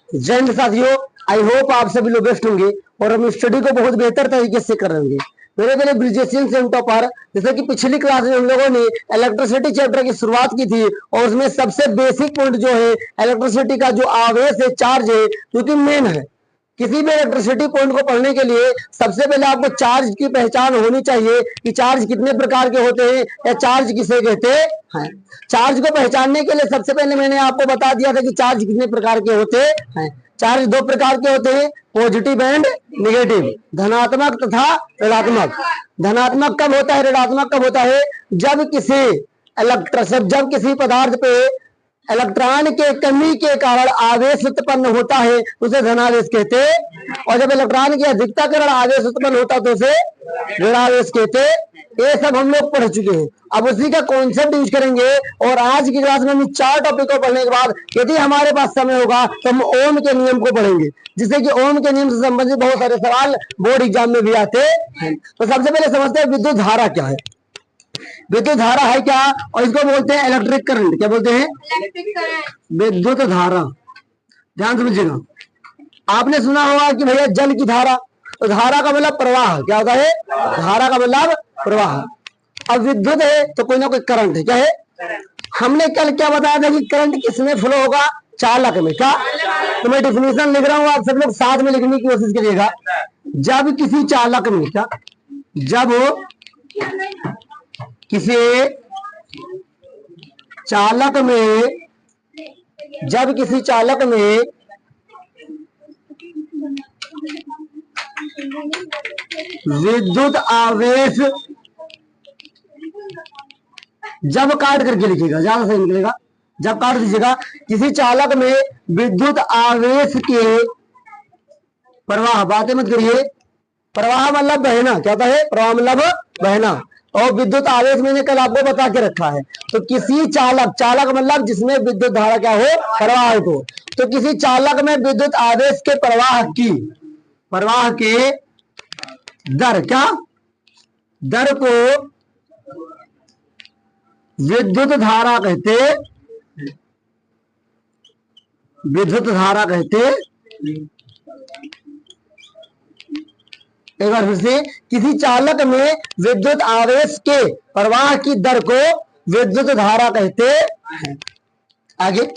जय साथियों, I hope आप सभी लोग बेस्ट होंगे और हम स्टडी को बहुत बेहतर तरीके से कर रहेंगे। मेरे मेरे ब्रिजेशियन सेंटर पर जैसे कि पिछली क्लास में हम लोगों ने इलेक्ट्रिसिटी चैप्टर की शुरुआत की थी और उसमें सबसे बेसिक पॉइंट जो है इलेक्ट्रिसिटी का जो आवेश है, चार्ज है, जो कि मेन है। किसी भी इलेक्ट्रिसिटी पॉइंट को पढ़ने के लिए सबसे पहले आपको चार्ज की पहचान होनी चाहिए कि चार्ज कितने प्रकार के होते हैं या चार्ज किसे कहते हैं। चार्ज को पहचानने के लिए सबसे पहले मैंने आपको बता दिया था कि चार्ज कितने प्रकार के होते हैं। चार्ज दो प्रकार के होते हैं, पॉजिटिव एंड निगेटिव, धनात्मक तथा ऋणात्मक। धनात्मक कब होता है, ऋणात्मक कब होता है? जब किसी पदार्थ पे इलेक्ट्रॉन के कमी के कारण आवेश उत्पन्न होता है उसे धनावेश कहते हैं, और जब इलेक्ट्रॉन की अधिकता के कारण आवेश उत्पन्न होता है तो उसे ऋणावेश कहते हैं। ये सब हम लोग पढ़ चुके हैं। अब उसी का कॉन्सेप्ट यूज करेंगे और आज की क्लास में हम 4 टॉपिक को पढ़ने के बाद यदि हमारे पास समय होगा तो हम ओम के नियम को पढ़ेंगे, जिससे कि ओम के नियम से संबंधित बहुत सारे सवाल बोर्ड एग्जाम में भी आते हैं। तो सबसे पहले समझते हैं विद्युत धारा क्या है। विद्युत धारा है क्या, और इसको बोलते हैं इलेक्ट्रिक करंट। क्या बोलते हैं? विद्युत धारा। ध्यान समझिएगा, आपने सुना होगा कि भैया जल की धारा, तो धारा का मतलब प्रवाह। क्या होता है? धारा का मतलब प्रवाह। अब विद्युत है तो कोई ना कोई करंट है। क्या है? हमने कल क्या बताया था कि करंट किसमें फ्लो होगा? चालक में। क्या? तो मैं डिफिनेशन लिख रहा हूं, आप सब लोग साथ में लिखने की कोशिश करिएगा। जब किसी चालक में, क्या, जब किसी चालक में, जब किसी चालक में विद्युत आवेश, जब काट करके लिखिएगा ज्यादा सही निकलेगा, जब काट दीजिएगा, किसी चालक में विद्युत आवेश के प्रवाह, बातें मत करिए, प्रवाह मतलब बहना। क्या होता है? प्रवाह मतलब बहना। और विद्युत आवेश मैंने कल आपको बता के रखा है। तो किसी चालक, चालक मतलब जिसमें विद्युत धारा क्या हो, प्रवाह हो। तो किसी चालक में विद्युत आवेश के प्रवाह के दर, क्या, दर को विद्युत धारा कहते, विद्युत धारा कहते। एक बार फिर से, किसी चालक में विद्युत आवेश के प्रवाह की दर को विद्युत धारा कहते हैं। आगे,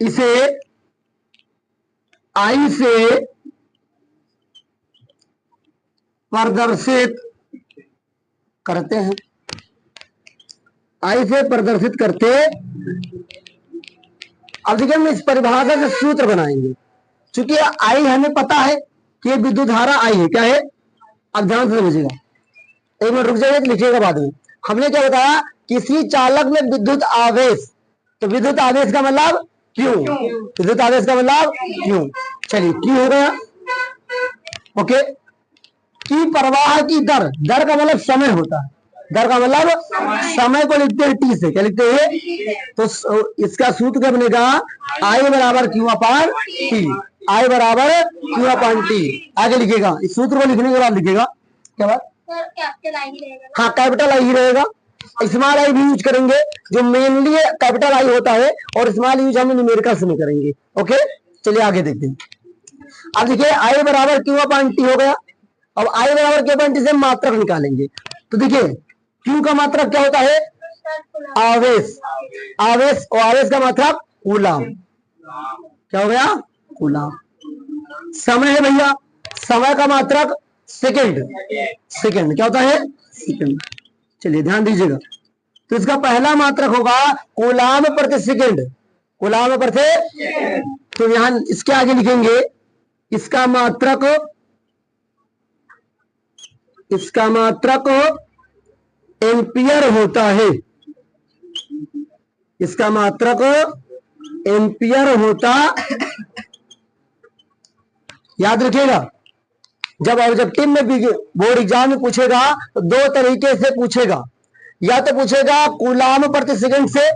इसे आई से प्रदर्शित करते हैं। आई से प्रदर्शित करते। अब देखिए हम इस परिभाषा से सूत्र बनाएंगे, क्योंकि आई हमें पता है कि विद्युत धारा आई है। क्या है? अब ध्यान से समझिएगा, एक मिनट रुक जाइए, लिखिएगा बाद में। हमने क्या बताया? किसी चालक में विद्युत आवेश, तो विद्युत आवेश का मतलब क्यों, विद्युत आवेश का मतलब क्यों। चलिए, क्यों हो गया, ओके। की प्रवाह की दर, दर का मतलब समय होता है, दर का मतलब समय को लिखते हैं टी से। क्या लिखते हैं? तो इसका सूत्र क्या बनेगा? आई बराबर क्यू अपान टी। आई बराबर क्यू अपान टी। आगे लिखेगा, इस सूत्र को लिखने के बाद लिखेगा क्या बात? हाँ, कैपिटल आई ही रहेगा। स्मॉल आई भी यूज करेंगे, जो मेनली कैपिटल आई होता है, और स्मॉल यूज हम न्यूमेरिकल्स में करेंगे। ओके, चलिए आगे देखते हैं। अब देखिए, आई बराबर क्यू अपान टी हो गया। अब आई बराबर क्यू अपान टी से मात्रक निकालेंगे। तो देखिए, क्यू का मात्रक क्या होता है? आवेश। आवेश, और आवेश का मात्रक कूलम। क्या हो गया? कूलम। समय है भैया, समय का मात्रक सेकंड। सेकंड क्या होता है? सेकंड। चलिए ध्यान दीजिएगा, तो इसका पहला मात्रक होगा कूलम प्रति सेकंड। कूलम प्रति, तो यहां इसके आगे लिखेंगे इसका मात्रक, इसका मात्रक एम्पियर होता है। इसका मात्रक एम्पियर होता, याद रखिएगा। जब ऑब्जेक्टिव में बोर्ड एग्जाम में पूछेगा तो दो तरीके से पूछेगा, या तो पूछेगा कूलम प्रति सेकंड से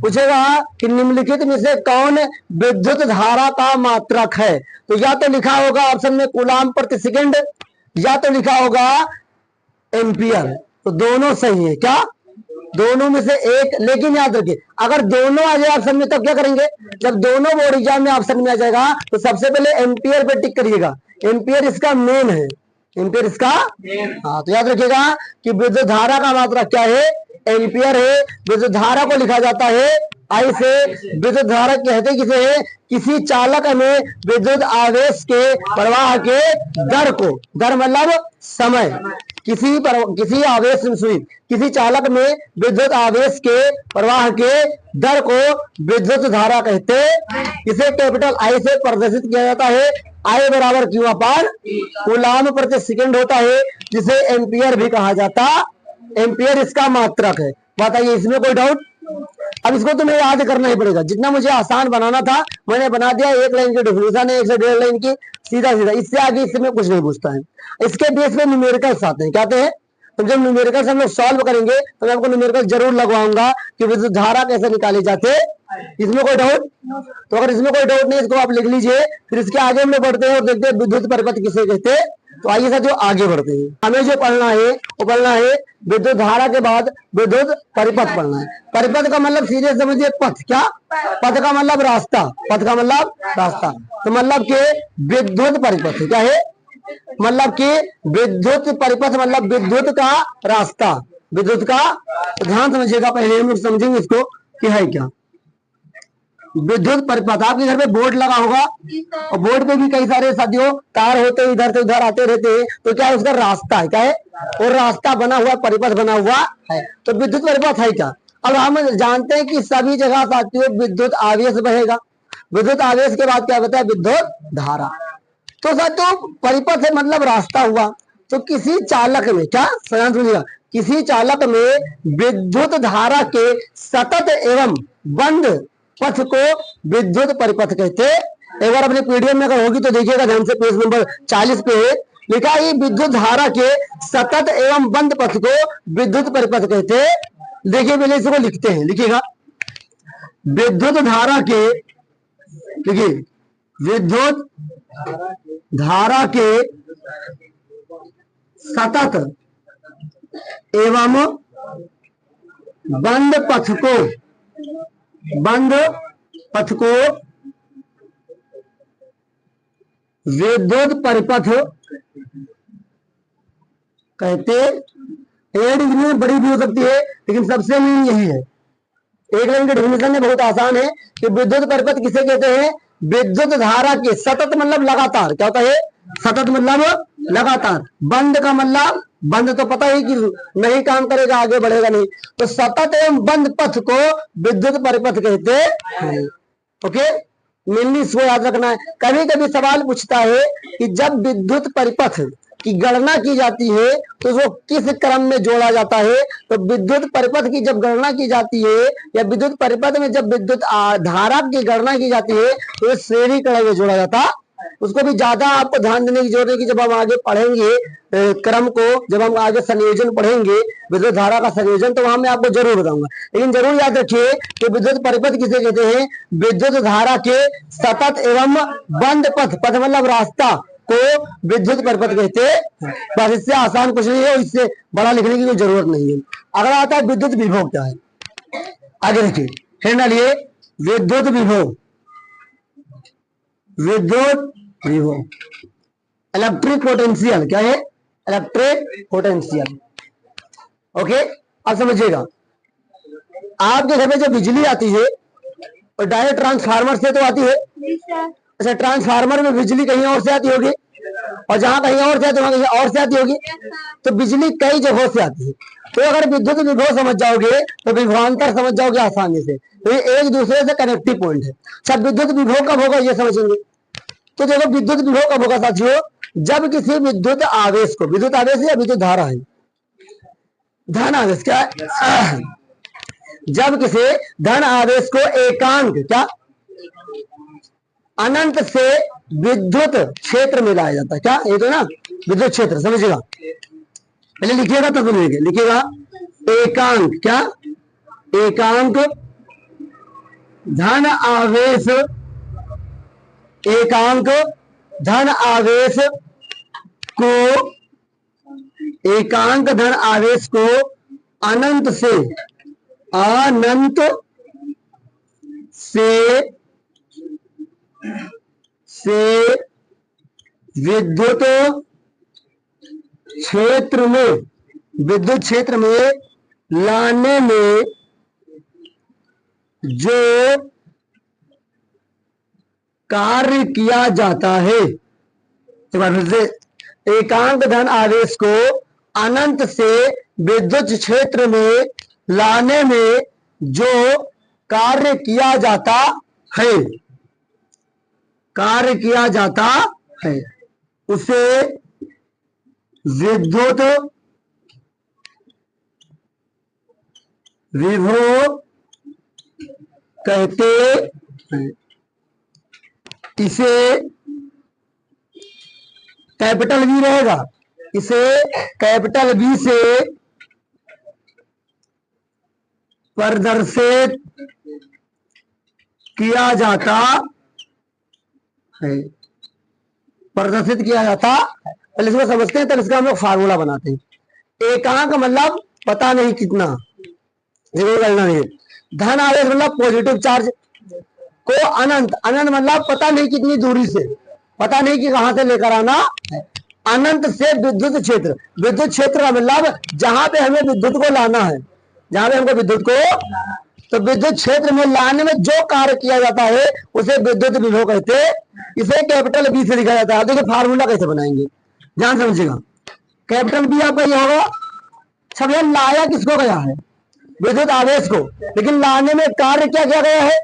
पूछेगा कि निम्नलिखित में से कौन विद्युत धारा का मात्रक है। तो या तो लिखा होगा ऑप्शन में कूलम प्रति सेकंड, या तो लिखा होगा एम्पियर। तो दोनों सही है। क्या? दोनों में से एक। लेकिन याद रखिए अगर दोनों आ जाए ऑप्शन में तब क्या करेंगे, जब दोनों बोर्ड एग्जाम में ऑप्शन में आ जाएगा तो सबसे पहले एम्पियर पे टिक करिएगा। एम्पियर इसका मेन है, एम्पियर इसका हाँ। तो याद रखिएगा कि विद्युत धारा का मात्रा क्या है, एम्पियर है। विद्युत धारा को लिखा जाता है आई से। विद्युत धारा कहते किसे है, किसी चालक में विद्युत आवेश के प्रवाह के दर को, दर मतलब समय, किसी आवेश किसी चालक में विद्युत आवेश के प्रवाह के दर को विद्युत धारा कहते हैं। इसे कैपिटल आई से प्रदर्शित किया जाता है। आई बराबर क्यू अपान कूलाम प्रति सेकंड होता है, जिसे एम्पियर भी कहा जाता। एम्पियर इसका मात्रक है। बताइए इसमें कोई डाउट? अब इसको तुम्हें याद करना ही पड़ेगा। जितना मुझे आसान बनाना था मैंने बना दिया। एक लाइन की डिफिनेशन है, 1 से 1.5 लाइन की, सीधा सीधा। इससे आगे इससे में कुछ नहीं पूछता है। इसके बेस पे न्यूमेरिकल्स आते हैं। क्या आते हैं? तो जब न्यूमेरिकल्स हम लोग सॉल्व करेंगे तो मैं आपको न्यूमेरिकल जरूर लगवाऊंगा कि विद्युत धारा कैसे निकाली जाते। इसमें कोई डाउट? तो अगर इसमें कोई डाउट नहीं इसको आप लिख लीजिए। फिर इसके आगे हम लोग बढ़ते हैं और देखते हैं विद्युत परिपथ किसे कहते हैं। तो आइए साथियों आगे बढ़ते हैं। हमें जो पढ़ना है वो पढ़ना है विद्युत धारा के बाद विद्युत परिपथ पढ़ना है। परिपथ का मतलब सीधे समझिए पथ। क्या? पथ का मतलब रास्ता। पथ का मतलब रास्ता। तो मतलब के विद्युत परिपथ क्या है? मतलब कि विद्युत परिपथ मतलब विद्युत का रास्ता, विद्युत का। ध्यान समझिएगा, पहले हम लोग समझेंगे इसको कि है क्या विद्युत परिपथ। आपके घर पे बोर्ड लगा होगा और बोर्ड पे भी कई सारे साथियों तार होते हैं, इधर से उधर आते रहते हैं। तो क्या है उसका रास्ता है, क्या है? और रास्ता बना हुआ, परिपथ बना हुआ है। तो विद्युत परिपथ है क्या? अब हम जानते हैं कि सभी जगह साथियों विद्युत आवेश बहेगा। विद्युत आवेश के बाद क्या बताया? विद्युत धारा। तो साथियों परिपथ है मतलब रास्ता हुआ। तो किसी चालक में, क्या समझिएगा, किसी चालक में विद्युत धारा के सतत एवं बंद पथ को विद्युत परिपथ कहते। एक बार अपने पीडीएफ में अगर होगी तो देखिएगा ध्यान से, पेज नंबर 40 पे लिखा है विद्युत धारा के सतत एवं बंद पथ को विद्युत परिपथ कहते। देखिए पहले इसको लिखते हैं, लिखिएगा विद्युत धारा के, देखिए विद्युत धारा के सतत एवं बंद पथ को, बंद पथ को विद्युत परिपथ कहते। एक में बड़ी भी हो सकती है लेकिन सबसे मेन यही है। एक लाइन की डेफिनेशन है, बहुत आसान है कि विद्युत परिपथ किसे कहते हैं? विद्युत धारा के सतत मतलब लगातार। क्या होता है? सतत मतलब लगातार। बंद का मतलब बंद तो पता ही कि नहीं काम करेगा, आगे बढ़ेगा नहीं। तो सतत एवं बंद पथ को विद्युत परिपथ कहते हैं। ओके, मेनली इसको याद रखना है। कभी कभी सवाल पूछता है कि जब विद्युत परिपथ की गणना की जाती है तो वो किस क्रम में जोड़ा जाता है। तो विद्युत परिपथ की जब गणना की जाती है या विद्युत परिपथ में जब विद्युत धारा की गणना की जाती है तो श्रेणी क्रम में जोड़ा जाता। उसको भी ज्यादा आपको ध्यान देने की जरूरत है कि जब हम आगे पढ़ेंगे क्रम को, जब हम आगे संयोजन पढ़ेंगे विद्युत धारा का संयोजन, तो वहां मैं आपको जरूर बताऊंगा। लेकिन जरूर याद रखिए कि विद्युत परिपथ किसे कहते हैं? विद्युत धारा के सतत एवं बंद पथ, पथ मतलब रास्ता, को विद्युत परिपथ कहते हैं। बस इससे आसान कुछ नहीं है, इससे बड़ा लिखने की कोई जरूरत नहीं है। अगला आता है विद्युत विभव। क्या है? आगे देखिए, फिर डालिए विद्युत विभव। विद्युत विभव इलेक्ट्रिक पोटेंशियल। क्या है? Electric potential. ओके, अब समझिएगा आपके घर में जब बिजली आती है और डायरेक्ट ट्रांसफार्मर से तो आती है। अच्छा, ट्रांसफार्मर में बिजली कहीं और से आती होगी और जहां कहीं और से आती वहां कहीं और से आती होगी। तो बिजली कई जगहों से आती है। तो अगर विद्युत विभव समझ जाओगे तो विभवांतर समझ जाओगे आसानी से। तो ये एक दूसरे से कनेक्टिव पॉइंट है। सब विद्युत विभव कब होगा ये समझेंगे। तो देखो विद्युत विभव कब होगा साथियों? जब किसी विद्युत आवेश को, विद्युत आवेश या विद्युत धारा है, धन आवेश क्या है? जब किसी धन आवेश को एकांक, क्या अनंत से विद्युत क्षेत्र में लाया जाता है। क्या ये तो ना विद्युत क्षेत्र, समझिएगा। पहले लिखिएगा तब समझिएगा। लिखिएगा एकांक, क्या एकांक धन आवेश, एकांक धन आवेश को, एकांक धन आवेश को अनंत से अनंत से विद्युत क्षेत्र में लाने में जो कार्य किया जाता है, एकांक धन आवेश को अनंत से विद्युत क्षेत्र में लाने में जो कार्य किया जाता है, उसे विद्युत विभव कहते हैं। इसे कैपिटल वी रहेगा, इसे कैपिटल बी से प्रदर्शित किया जाता है, पहले इसको समझते हैं, तब इसका हम लोग फार्मूला बनाते हैं। एकांक मतलब पता नहीं कितना, करना नहीं। धन आवेश मतलब पॉजिटिव चार्ज को अनंत मतलब पता नहीं कितनी दूरी से, पता नहीं कि कहां से लेकर आना है। अनंत से विद्युत क्षेत्र का मतलब जहां पे हमें विद्युत को लाना है, जहां पे हमको विद्युत को, तो विद्युत क्षेत्र में लाने में जो कार्य किया जाता है उसे विद्युत विभव कहते हैं। इसे कैपिटल बी से लिखा जाता है। देखिए फार्मूला कैसे बनाएंगे, ध्यान समझिएगा। कैपिटल बी आपका ये होगा, सब ये लाया किसको गया है, विद्युत आवेश को, लेकिन लाने में कार्य क्या किया गया है,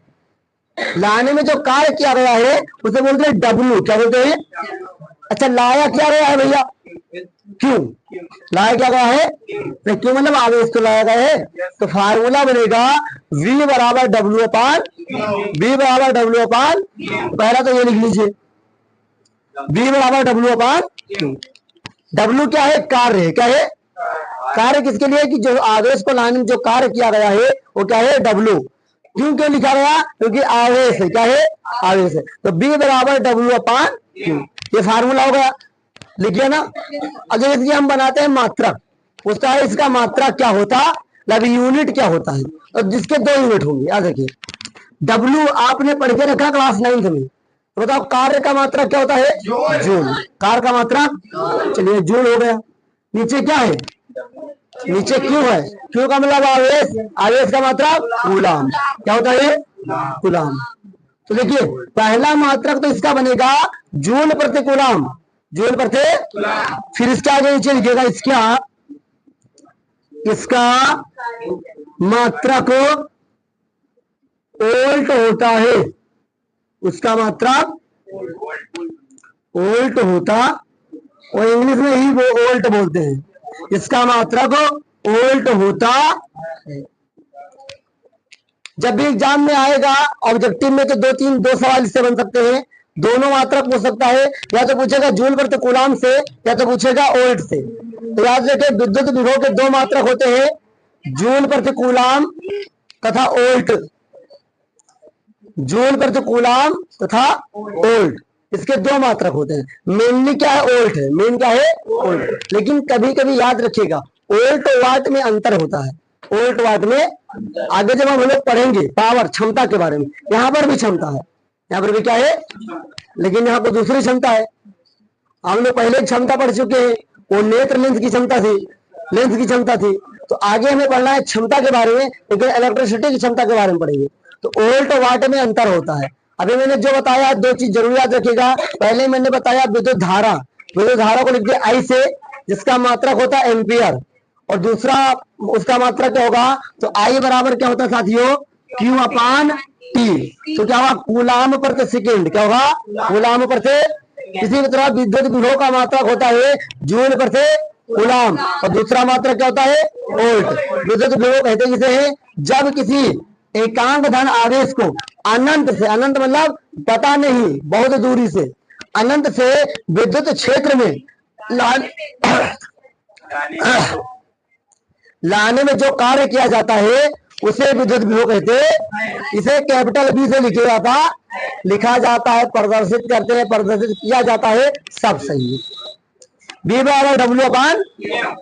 लाने में जो कार्य किया गया है उसे बोलते हैं डब्ल्यू। क्या बोलते हैं? अच्छा, लाया क्या गया है भैया, क्यों लाया क्या गया है, तो क्यों मतलब आवेश को लाया गया है। तो फार्मूला बनेगा V बराबर W अपान पहला तो ये लिख लीजिए, V बराबर W अपान W क्या है, कार्य है। क्या है? कार्य किसके लिए, कि जो आवेश को लाने में जो कार्य किया गया है वो क्या है, W। क्यों लिखा गया, क्योंकि आवेश है। क्या है? आवेश है। तो B बराबर W अपान Q, ये फार्मूला हो गया, लिखिए ना। अगर इसकी हम बनाते हैं मात्रक, उसका है इसका मात्रक क्या होता, मतलब यूनिट क्या होता है, और जिसके 2 यूनिट होंगे। याद रखिए, W आपने पढ़ के रखा क्लास 9th में, तो बताओ कार्य का मात्रक क्या होता है, जूल। कार्य का मात्रक, चलिए जूल हो गया। नीचे क्या है, नीचे क्यू है, क्यू का मतलब आवेश, आवेश का मात्रक कूलाम। क्या होता है, कूलाम। तो देखिए पहला मात्रक तो इसका बनेगा जूल प्रति कूलाम, जूल प्रति। फिर इसके आगे नीचे लिखिएगा, इसका मात्रक वोल्ट होता है, उसका मात्रक वोल्ट होता, और इंग्लिश में ही वो वोल्ट बोलते हैं। इसका मात्रक वोल्ट होता है। जब भी एग्जाम में आएगा ऑब्जेक्टिव में, तो दो सवाल इससे बन सकते हैं। दोनों मात्रक पूछ सकता है, या तो पूछेगा जूल प्रति कूलाम से, या तो पूछेगा वोल्ट से। तो याद रखिए विद्युत विभव के 2 मात्रक होते हैं, जूल प्रति कूलाम तथा वोल्ट। जूल प्रति कूलाम तथा वोल्ट, इसके 2 मात्रक होते हैं। मेनली क्या है, वोल्ट है, मेन क्या है, वोल्ट। लेकिन कभी कभी याद रखिएगा वोल्ट वाट में अंतर होता है, वोल्ट वाट में। आगे जब हम लोग पढ़ेंगे पावर, क्षमता के बारे में, यहाँ पर भी क्षमता है, यहाँ पर भी क्या है, लेकिन यहाँ पर दूसरी क्षमता है। हम लोग पहले क्षमता पढ़ चुके हैं, वो नेत्र लेंस की क्षमता थी, लेंस की क्षमता थी। तो आगे हमें पढ़ना है क्षमता के बारे में, लेकिन इलेक्ट्रिसिटी की क्षमता के बारे में पढ़ेंगे। तो वोल्ट वाट में अंतर होता है। अभी मैंने जो बताया 2 चीज जरूर याद रखिएगा। पहले मैंने बताया विद्युत धारा, विद्युत धारा को लिख दिया I से, जिसका मात्रक होता है एम्पियर, और दूसरा उसका मात्रक क्या होगा, तो I बराबर क्या होता है साथियों, Q अपान T। तो क्या होगा, कूलाम प्रति सेकेंड। क्या होगा, कूलाम प्रति। इसी तरह विद्युत विभव का मात्रक होता है जूल प्रति कूलाम, और दूसरा मात्रक क्या होता है, वोल्ट। विद्युत विभव कहते किसे है, जब किसी एकांक धन आवेश को अनंत से, अनंत मतलब पता नहीं, बहुत दूरी से, अनंत से विद्युत क्षेत्र में लाने में जो कार्य किया जाता है उसे विद्युत विभव कहते हैं। इसे कैपिटल बी से लिखा जाता है, प्रदर्शित करते हैं, प्रदर्शित किया जाता है, सब सही है। बी बराबर W अपान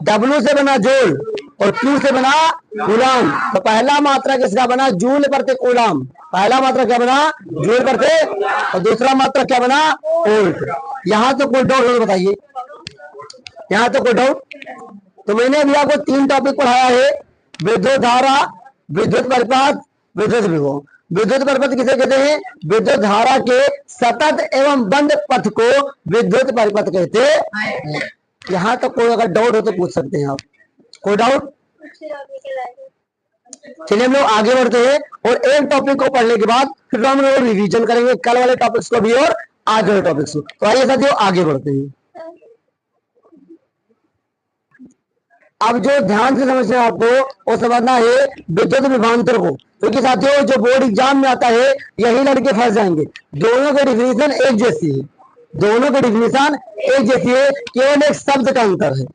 W से बना जूल, और क्यू से बना कूलाम। तो पहला मात्रा किसका बना? जूल प्रति कूलाम। पहला मात्रा क्या बना? जूल प्रति, और दूसरा मात्रा क्या बना? वोल्ट। यहां तो कोई डाउट बताइए, यहां तो कोई डाउट? तो मैंने अभी आपको 3 टॉपिक पढ़ाया है, विद्युत धारा, विद्युत परिपथ, विद्युत विभव। विद्युत परिपथ किसे कहते हैं? विद्युत धारा के सतत एवं बंद पथ को विद्युत परिपथ कहते हैं। यहाँ तक कोई अगर डाउट हो तो पूछ सकते हैं आप, कोई डाउट? चलिए हम लोग आगे बढ़ते हैं और एक टॉपिक को पढ़ने के बाद फिर हम लोग रिवीजन करेंगे कल वाले टॉपिक्स को भी और आज वाले टॉपिक्स को। तो आइए साथियों आगे बढ़ते हैं। अब जो ध्यान से समझना है आपको वो समझना है विद्युत विभवांतर को, क्योंकि साथियों जो बोर्ड एग्जाम में आता है यही लड़के फंस जाएंगे। दोनों की डिफिनीशन एक जैसी है, दोनों की डिफिनीशन एक जैसी है, केवल एक शब्द का अंतर है।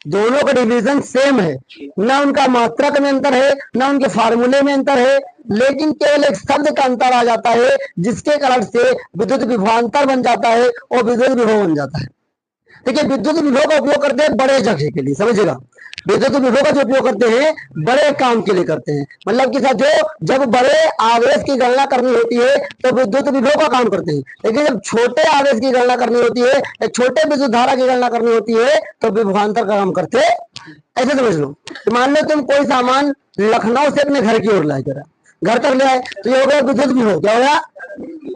दोनों का डिफिनीशन सेम है, ना उनका मात्रक में अंतर है, ना उनके फार्मूले में अंतर है, लेकिन केवल एक शब्द का अंतर आ जाता है, जिसके कारण से विद्युत विभवांतर बन जाता है और विद्युत विभव बन जाता है। देखिए विद्युत विभव का उपयोग करते हैं बड़े जगह के लिए, समझिएगा। विद्युत विभव का जो उपयोग करते हैं बड़े काम के लिए करते हैं, मतलब कि साथियों जब बड़े आवेश की गणना करनी होती है तो विद्युत विभव का काम करते हैं, लेकिन जब छोटे आवेश की गणना करनी होती है या छोटे विद्युत धारा की गणना करनी होती है तो विभवांतर का काम करते हैं। ऐसे समझ लो, तो मान लो तुम कोई सामान लखनऊ से अपने घर की ओर लाए, जरा घर तक ले आए तो ये हो गया विद्युत विभव। क्या हो गया?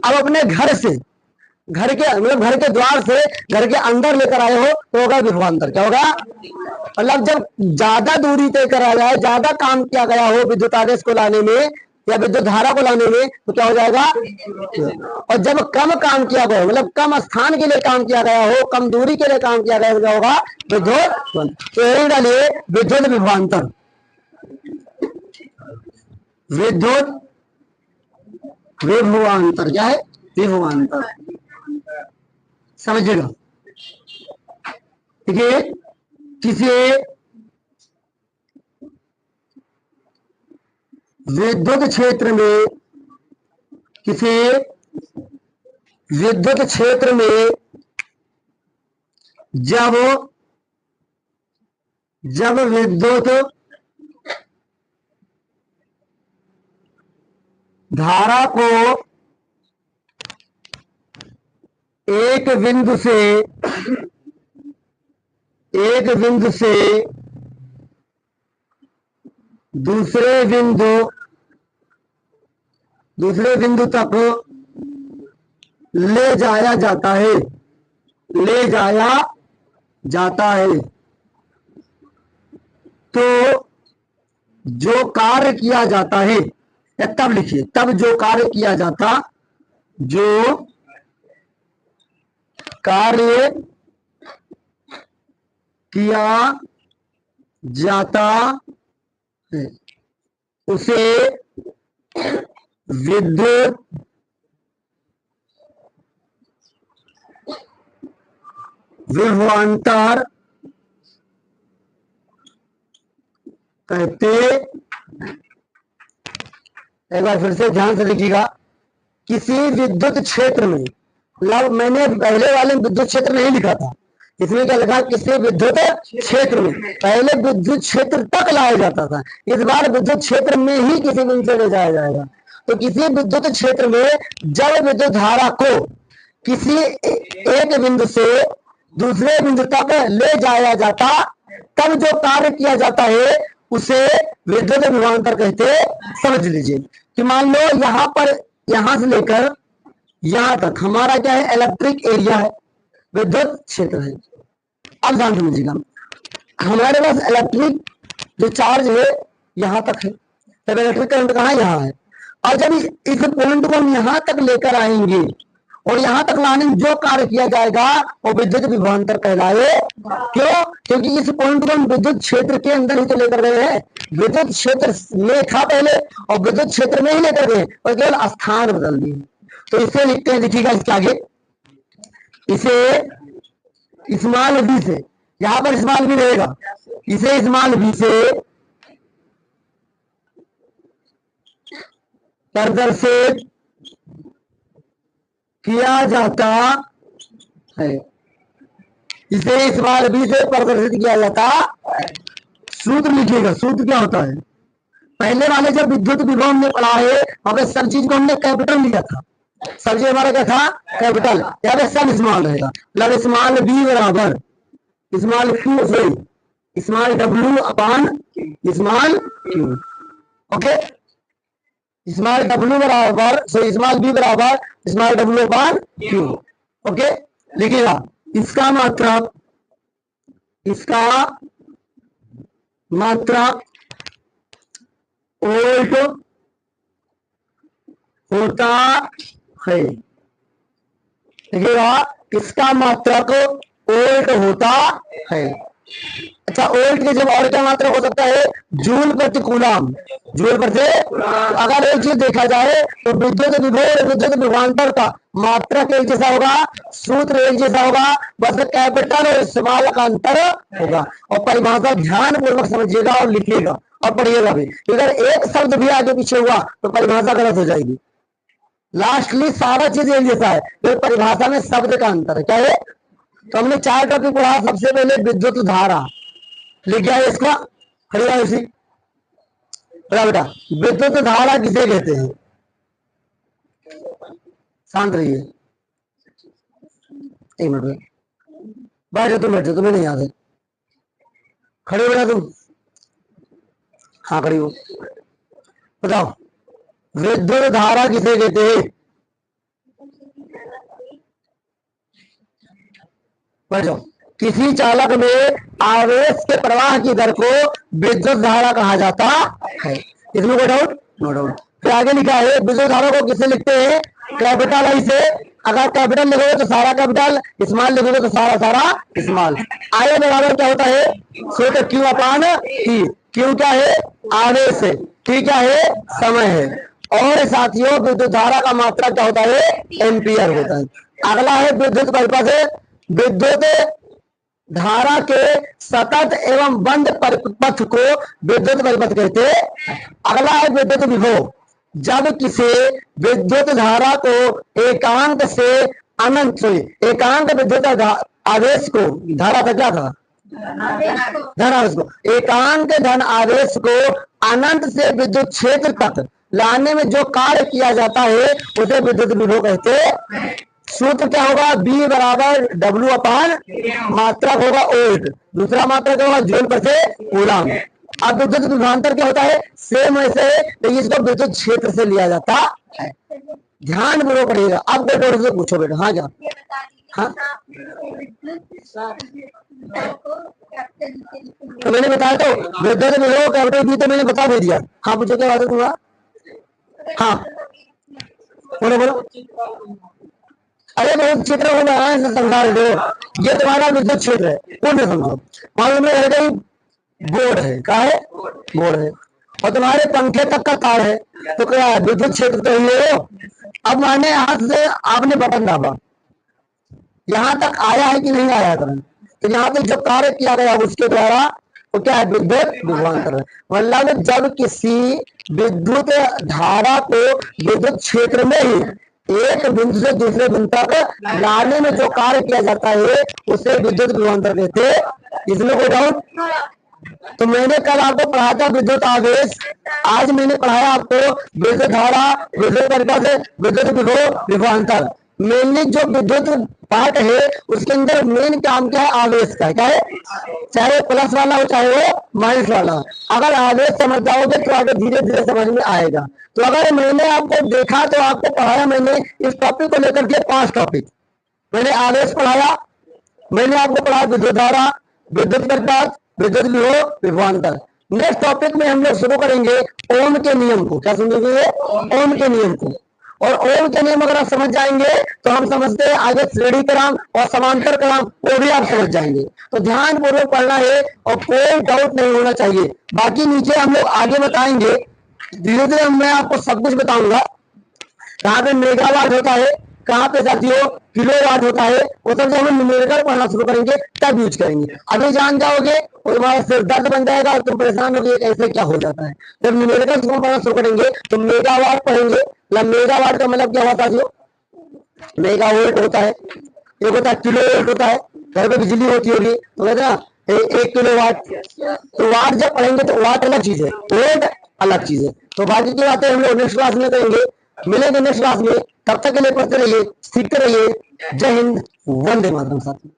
अब अपने घर से, घर के मतलब घर के द्वार से घर के अंदर लेकर आए हो तो होगा विभवांतर। क्या होगा? मतलब जब ज्यादा दूरी तय करा जाए, ज्यादा काम किया गया हो विद्युत आवेश को लाने में या विद्युत धारा को लाने में तो क्या हो जाएगा? और जब कम काम किया गया, मतलब कम स्थान के लिए काम किया गया हो, कम दूरी के लिए काम किया गया, तो क्या होगा? विद्युत। तो यही डालिए विद्युत विभवांतर, विद्युत विभवांतर। क्या है? विभवांतर, समझिएगा। ठीक है, किसी विद्युत क्षेत्र में, किसी विद्युत क्षेत्र में जब विद्युत धारा को एक बिंदु से दूसरे बिंदु तक ले जाया जाता है, तो जो कार्य किया जाता है, या तब लिखिए, तब जो कार्य किया जाता, जो कार्य किया जाता है उसे विद्युत विभवांतर कहते। एक बार फिर से ध्यान से लिखिएगा, किसी विद्युत क्षेत्र में, मतलब मैंने पहले वाले विद्युत क्षेत्र नहीं लिखा था, इसमें क्या लिखा? किसी विद्युत क्षेत्र में। पहले विद्युत क्षेत्र तक लाया जाता था, इस बार विद्युत क्षेत्र में ही किसी बिंदु से ले जाया जाएगा। तो किसी विद्युत क्षेत्र में जब विद्युत धारा को किसी एक बिंदु से दूसरे बिंदु तक ले जाया जाता, तब जो कार्य किया जाता है उसे विद्युत विभवांतर कहते। समझ लीजिए कि मान लो यहाँ पर, यहां से लेकर यहां तक हमारा क्या है? इलेक्ट्रिक एरिया है, विद्युत क्षेत्र है। अब ध्यान समझिएगा, हमारे पास इलेक्ट्रिक जो चार्ज है यहां तक है, तब इलेक्ट्रिक करंट कहाँ? यहाँ है। और जब इस पॉइंट को हम यहां तक लेकर आएंगे और यहां तक लाने में जो कार्य किया जाएगा वो विद्युत विभवांतर कहलाएगा। क्यों? क्योंकि इस पॉइंट को हम विद्युत क्षेत्र के अंदर ही तो लेकर गए हैं, विद्युत क्षेत्र में था पहले और विद्युत क्षेत्र में ही लेकर गए और केवल स्थान बदल दिए। तो इसे लिखते हैं, देखिएगा इसके आगे, इसे स्मॉल बी से, यहां पर स्मॉल बी रहेगा, इसे स्मॉल बी से प्रदर्शित किया जाता है, इसे स्मॉल बी से प्रदर्शित किया जाता है। सूत्र लिखिएगा। सूत्र क्या होता है? पहले वाले जब विद्युत विभव हमने पढ़ा है, हमें सब चीज को हमने कैपिटल लिया था। सब चीज हमारा क्या था? कैपिटल। यहाँ पे सब स्मॉल रहेगा। मतलब स्मॉल बी बराबर small Q, sorry small W अपान small Q. Okay, small W बराबर सॉरी स्मॉल बी बराबर स्मॉल डब्ल्यू अपान क्यू। ओके, लिखिएगा। इसका मात्रा वोल्ट होता है। देखिएगा, इसका मात्रक वोल्ट होता है। अच्छा, वोल्ट के जब और क्या मात्रक हो सकता है? जूल प्रति कूलम। जूल प्रति, अगर एक चीज देखा जाए तो विद्युत विभव और विद्युत विभवांतर का मात्रक एक जैसा होगा, सूत्र एक जैसा होगा, बस कैपिटल और स्मॉल का अंतर होगा। और परिभाषा ध्यान पूर्वक समझिएगा और लिखिएगा और पढ़िएगा भी। अगर एक शब्द भी आगे पीछे हुआ तो परिभाषा गलत हो जाएगी। लास्टली सारा चीज एक जैसा है, तो परिभाषा में शब्द का अंतर है। क्या है? तो हमने 4 टॉपिक पढ़ा। सबसे पहले विद्युत धारा लिख गया इसका, खरीदा इसी बेटा। विद्युत धारा किसे कहते हैं? शांत रहिए, एक मिनट में बैठो, तुम बैठो, तुम्हें नहीं याद है? खड़े हो तुम? हाँ खड़ी हो। बताओ, विद्युत धारा किसे कहते हैं? बैठ जाओ। किसी चालक में आवेश के प्रवाह की दर को विद्युत धारा कहा जाता है। इसमें कोई डाउट? No doubt. फिर आगे लिखा है, विद्युत धारा को किससे लिखते हैं? कैपिटल आई से। अगर कैपिटल लिखोगे तो सारा कैपिटल, स्मॉल लिखोगे तो सारा सारा स्मॉल। आई बराबर क्या होता है? सूत्र क्यू अपान टी। क्यू क्या है? आवेश है। टी क्या है? समय है। और साथियों, विद्युत धारा का मात्रा क्या होता है? एम्पियर होता है। अगला है विद्युत परिपथ। विद्युत धारा के सतत एवं बंद पथ को विद्युत परिपथ कहते हैं। अगला है विद्युत विभव। जब किसी विद्युत धारा को एकांक से अनंत, एकांक विद्युत आवेश को, धारा का क्या था? धन आवेश को, एकांक धन आवेश को अनंत से विद्युत क्षेत्र तक लाने में जो कार्य किया जाता है उसे विद्युत विभव कहते हैं। सूत्र क्या होगा? B बराबर W अपान मात्रक होगा वोल्ट, दूसरा मात्रक होगा जूल प्रति कूलम। अब विद्युत विभवांतर क्या होता है? सेम ऐसे, लेकिन इसको विद्युत क्षेत्र से लिया जाता है। ध्यान पूर्वक पढ़िएगा। अब कोई से पूछो बेटा। हाँ, जा हाँ, तो मैंने बताया तो विद्युत विभव कैपिटल B तो मैंने बता भी दिया। हाँ पूछो, क्या बात है तुम्हारा? हाँ बोलो बोलो। अरे बहुत क्षेत्र हो रहा है, समझा रहे हो। ये तुम्हारा विद्युत क्षेत्र है, पूर्ण समझो। मालूम है बोर्ड है, क्या है? बोर्ड है। और तुम्हारे पंखे तक का तार है, तो क्या विद्युत क्षेत्र तो ये हो। अब माने हाथ से आपने बटन दाबा, यहाँ तक आया है कि नहीं आया करंट, तो यहाँ तक जो कार्य किया गया उसके द्वारा तो क्या है? विद्युत विभवांतर। मतलब जब किसी विद्युत धारा को विद्युत क्षेत्र में ही एक बिंदु से दूसरे बिंदु तक लाने में जो कार्य किया जाता है उसे विद्युत विभवांतर कहते हैं। इसमें कोई डाउट? तो मैंने कल आपको पढ़ाया था विद्युत आवेश, आज मैंने पढ़ाया आपको विद्युत धारा, विद्युत परिपथ, विद्युत विभव, विभवांतर। मेनली जो विद्युत पार्ट है उसके अंदर मेन काम क्या है? आवेश का। क्या है? चाहे प्लस वाला हो चाहे वो माइनस वाला। अगर आवेश समझ जाओगे तो आगे धीरे धीरे समझ में आएगा। तो अगर मैंने आपको देखा तो आपको पढ़ाया मैंने इस टॉपिक को लेकर के 5 टॉपिक मैंने आवेश पढ़ाया, मैंने आपको पढ़ाया विद्युत धारा, विद्युत परिपथ, विद्युत विभव, विभवांतर। नेक्स्ट टॉपिक में हम लोग शुरू करेंगे ओम के नियम को। क्या समझेंगे? ओम के नियम को। और ओम के नियम अगर आप समझ जाएंगे तो हम समझते हैं आगे श्रेणी क्रम और समांतर क्रम वो भी आप समझ जाएंगे। तो ध्यान पूर्वक पढ़ना है और कोई डाउट नहीं होना चाहिए। बाकी नीचे हम लोग आगे बताएंगे, धीरे धीरे मैं आपको सब कुछ बताऊंगा। कहाँ पे मेगावाट होता है, कहाँ पे साथियों किलोवाट होता है, वो सब जब हम न्यूमेरिकल पढ़ना शुरू करेंगे तब यूज करेंगे। अभी जान जाओगे और तुम्हारा सिर दर्द बन जाएगा और तुम परेशान होगे कैसे क्या हो जाता है। जब न्यूमेरिकल पढ़ना शुरू करेंगे तो मेगावाट पढ़ेंगे। मेगावाट का मतलब क्या होता है? मेगावोल्ट होता है, एक होता है किलोवोल्ट होता है। घर पे बिजली होती होगी तो कहते हैं 1 किलोवाट। तो वाट जब पढ़ेंगे तो वाट अलग चीज है, वोल्ट अलग चीज है। तो बाकी की बातें हम लोग नेक्स्ट क्लास में करेंगे। मिलेंगे नेक्स्ट क्लास में, तब तक के लिए पढ़ते रहिए, सीखते रहिए। जय हिंद, वंदे मातरम साथियों।